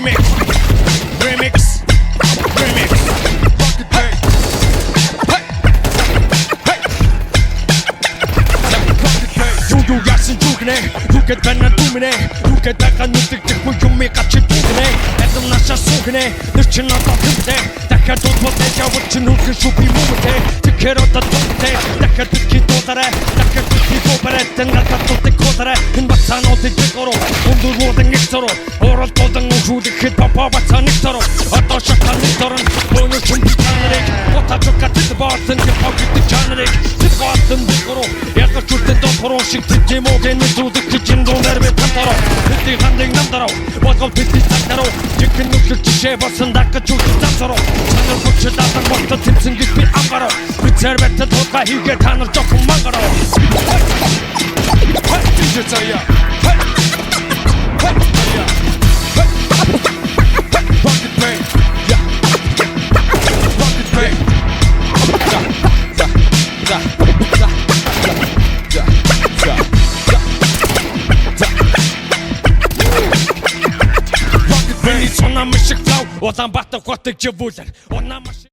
Remix. Pocket pain. Юу яасан зүгнэ Юугээд байна дүмнэ Юугээд байгаа нүдэгдэхгүй юм гачи дүгнэ Эзэм наша сүгнэ Нэр чинь надад хүмтэй Дахиад дуудвал явал чинь нүгэн шүпи муутэй Тэгэхээр одоо дүнтэй Дахиад битгий дуудаарай Дахиад битгий дуудаарай Тэнгатад дуудыг кодаарай Энэ бацаануудыг бигороо Өндөрвүүдэн их зороо Орол болон ушүүлэхэд папа бацаа нэг зороо Одоо шатаа нэг дорон Бönөр хүн битанарыг Готачука тэтбаартын Гипагитик чанарыг Тэтбаартын бигороо Ягар чүртэн дохороо шиг Тэмогийн нүдүүд гэж донор мэт тароо Бидний хандыг намдараа Бодгол бидний тараа Чихэн нүглэг жишээ болсон дагаж үгүй замсараа Санар хүчил атан болто тэмцэн гэж би амгараа Би цэрбэтэ тулга хийгээ танар жохон мангараа DJ Taya Pocket pain Pocket pain Улаанбаатар хотыг живүүлэн